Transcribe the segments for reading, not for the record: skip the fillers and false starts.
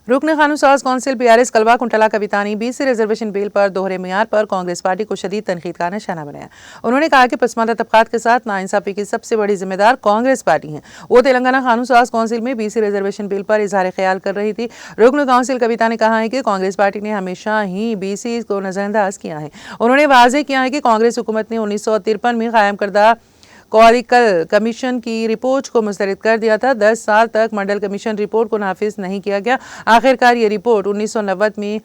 रुकन खानूसाज council PRS कलवा कुंटला कवितानी BC reservation bill पर दोहरे मियार पर कांग्रेस पार्टी को शदीद तनकीद का निशाना बनाया। उन्होंने कहा कि पसमानदा तबकात के साथ नाइंसाफी की सबसे बड़ी जिम्मेदार कांग्रेस पार्टी है। वो तेलंगाना खानूसाज कौंसिल में बीसी रिजर्वेशन बिल पर इजहार ख्याल कर रही थी। रुकन कौंसिल कविता ने कहा है कि कांग्रेस पार्टी ने हमेशा ही बीसी को नजरअंदाज किया है। उन्होंने वाज़ेह किया है कि कांग्रेस हुकूमत ने 1953 में कायम करदा क्वालिकल कमीशन की रिपोर्ट को मुस्तरद कर दिया था। 10 साल तक मंडल कमीशन रिपोर्ट को नाफिज नहीं किया गया। आखिरकार ये रिपोर्ट 1990 में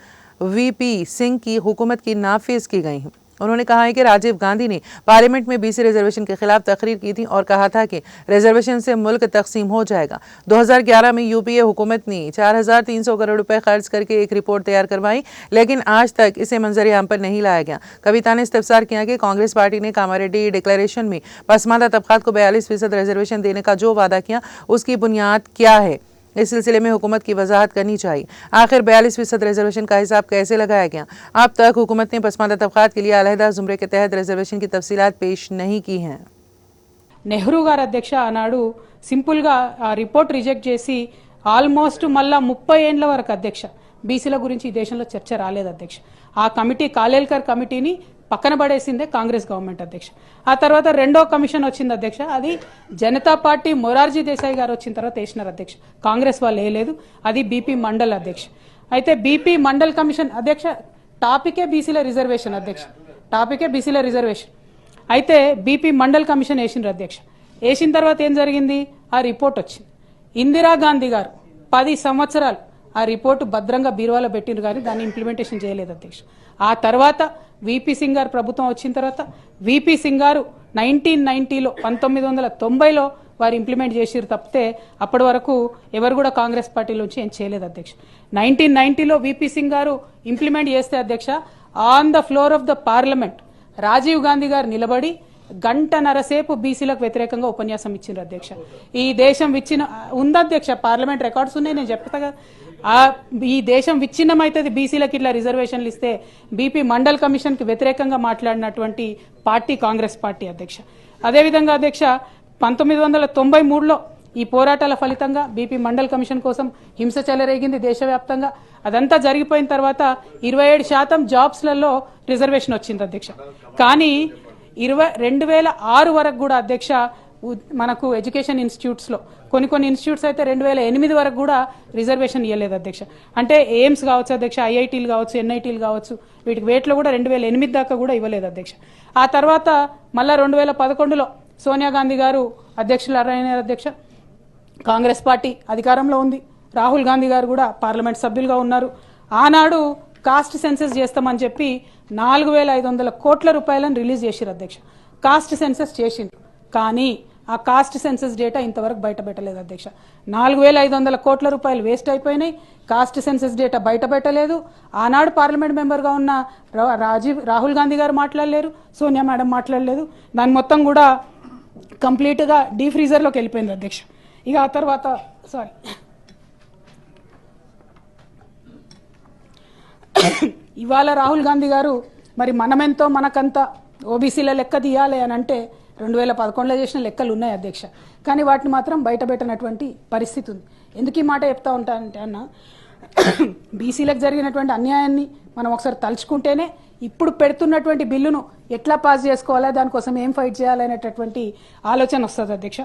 वीपी सिंह की हुकूमत की नाफिज की गई है। उन्होंने कहा है कि राजीव गांधी ने पार्लियामेंट में बीसी रिजर्वेशन के खिलाफ तकरीर की थी और कहा था कि रिजर्वेशन से मुल्क तकसीम हो जाएगा। 2011 में यूपीए हुकूमत ने 4300 करोड़ रुपए खर्च करके एक रिपोर्ट तैयार करवाई, लेकिन आज तक इसे मंजर-ए-आम पर नहीं लाया गया। कविता ने इस्तफसार किया कि कांग्रेस पार्टी ने कामारेड्डी डिक्लेरेशन में पसमानदा तबकात को 42% रिजर्वेशन देने का जो वादा किया उसकी बुनियाद क्या है, इस सिलसिले में हुकूमत की वजाहत करनी चाहिए। आखिर 42% रिजर्वेशन का हिसाब कैसे लगाया गया? अब तक हुकूमत ने पसमानदा तबकात के लिए अलहदा जुमरे के तहत रिजर्वेशन की तफसीलात पेश नहीं की हैं। నెహ్రూ గారు అధ్యక్ష ఆనాడు సింపుల్ గా ఆ రిపోర్ట్ రిజెక్ట్ చేసి ఆల్మోస్ట్ మళ్ళా 30 ఏండ్ల వరకు అధ్యక్ష బీసీల గురించి ఈ దేశంలో చర్చ రాలేదు అధ్యక్ష. ఆ కమిటీ కాలేల్కర్ కమిటీని పక్కన పడేసిందే కాంగ్రెస్ గవర్నమెంట్ అధ్యక్ష. ఆ తర్వాత రెండో కమిషన్ వచ్చింది అధ్యక్ష. అది జనతా పార్టీ మొరార్జీ దేశాయ్ గారు వచ్చిన తర్వాత వేసినారు అధ్యక్ష. కాంగ్రెస్ వాళ్ళు వేయలేదు. అది బీపీ మండల్ అధ్యక్ష. అయితే బీపీ మండల్ కమిషన్ అధ్యక్ష టాపికే బీసీల రిజర్వేషన్ అధ్యక్ష. టాపికే బీసీల రిజర్వేషన్. అయితే బీపీ మండల్ కమిషన్ వేసిండ్రు అధ్యక్ష. వేసిన తర్వాత ఏం జరిగింది? ఆ రిపోర్ట్ వచ్చింది. ఇందిరాగాంధీ గారు 10 సంవత్సరాలు ఆ రిపోర్టు భద్రంగా బీరువాలో పెట్టిండ్రు కానీ దాన్ని ఇంప్లిమెంటేషన్ చేయలేదు అధ్యక్ష. ఆ తర్వాత వీపీ సింగ్ గారు ప్రభుత్వం వచ్చిన తర్వాత వీపీ సింగ్ గారు 1990లో 1990లో వారు ఇంప్లిమెంట్ చేసిరు తప్పితే అప్పటి వరకు ఎవరు కూడా కాంగ్రెస్ పార్టీలోంచి ఏం చేయలేదు అధ్యక్ష. 1990లో వీపీ సింగ్ గారు ఇంప్లిమెంట్ చేస్తే అధ్యక్ష on the floor of the parliament Rajiv Gandhi గారు నిలబడి గంటన్నరసేపు బీసీలకు వ్యతిరేకంగా ఉపన్యాసం ఇచ్చిండ్రు అధ్యక్ష. ఈ దేశం ఉంది అధ్యక్ష, పార్లమెంట్ రికార్డ్స్ ఉన్నాయి, నేను చెప్తా కదా. ఈ దేశం విచ్ఛిన్నమైతుంది బీసీలకు ఇట్లా రిజర్వేషన్లు ఇస్తే. బీపీ మండల్ కమిషన్ కి వ్యతిరేకంగా మాట్లాడినటువంటి పార్టీ కాంగ్రెస్ పార్టీ అధ్యక్ష. అదేవిధంగా అధ్యక్ష 1993లో ఈ పోరాటాల ఫలితంగా బీపీ మండల్ కమిషన్ కోసం హింస చెలరేగింది దేశవ్యాప్తంగా. అదంతా జరిగిపోయిన తర్వాత 27% జాబ్స్లలో రిజర్వేషన్ వచ్చింది అధ్యక్ష. కానీ 2006 వరకు కూడా అధ్యక్ష మనకు ఎడ్యుకేషన్ ఇన్స్టిట్యూట్స్ లో కొన్ని ఇన్స్టిట్యూట్స్ అయితే 2008 వరకు కూడా రిజర్వేషన్ ఇవ్వలేదు అధ్యక్ష. అంటే ఎయిమ్స్ కావచ్చు అధ్యక్ష, ఐఐటీలు కావచ్చు, ఎన్ఐటీలు కావచ్చు, వీటికి వేట్లో కూడా 2008 దాకా కూడా ఇవ్వలేదు అధ్యక్ష. ఆ తర్వాత మళ్ళా 2011లో సోనియా గాంధీ గారు అధ్యక్షులైన అధ్యక్ష. కాంగ్రెస్ పార్టీ అధికారంలో ఉంది. రాహుల్ గాంధీ గారు కూడా పార్లమెంట్ సభ్యులుగా ఉన్నారు. ఆనాడు కాస్ట్ సెన్సస్ చేస్తామని చెప్పి 4500 కోట్ల రూపాయలను రిలీజ్ చేసిరు అధ్యక్ష. కాస్ట్ సెన్సస్ చేసిండ్రు, కానీ ఆ కాస్ట్ సెన్సస్ డేటా ఇంతవరకు బయట పెట్టలేదు అధ్యక్ష. 4500 కోట్ల రూపాయలు వేస్ట్ అయిపోయినాయి. కాస్ట్ సెన్సస్ డేటా బయట పెట్టలేదు. ఆనాడు పార్లమెంట్ మెంబర్గా ఉన్న రాహుల్ గాంధీ గారు మాట్లాడలేరు, సోనియా మేడం మాట్లాడలేదు. దాని మొత్తం కూడా కంప్లీట్గా డీఫ్రీజర్లోకి వెళ్ళిపోయింది అధ్యక్ష. ఇక ఆ తర్వాత ఇవాళ రాహుల్ గాంధీ గారు మరి మనమెంతో మనకంతా ఓబీసీల లెక్క తీయాలి అని అంటే 2011లో చేసిన లెక్కలు ఉన్నాయి అధ్యక్ష. కానీ వాటిని మాత్రం బయట పెట్టినటువంటి పరిస్థితి ఉంది. ఎందుకు ఈ మాట చెప్తా ఉంటానంటే అన్న, బీసీలకు జరిగినటువంటి అన్యాయాన్ని మనం ఒకసారి తలుచుకుంటేనే ఇప్పుడు పెడుతున్నటువంటి బిల్లును ఎట్లా పాస్ చేసుకోవాలా, దానికోసం ఏం ఫైట్ చేయాలనేటటువంటి ఆలోచన వస్తుంది అధ్యక్ష.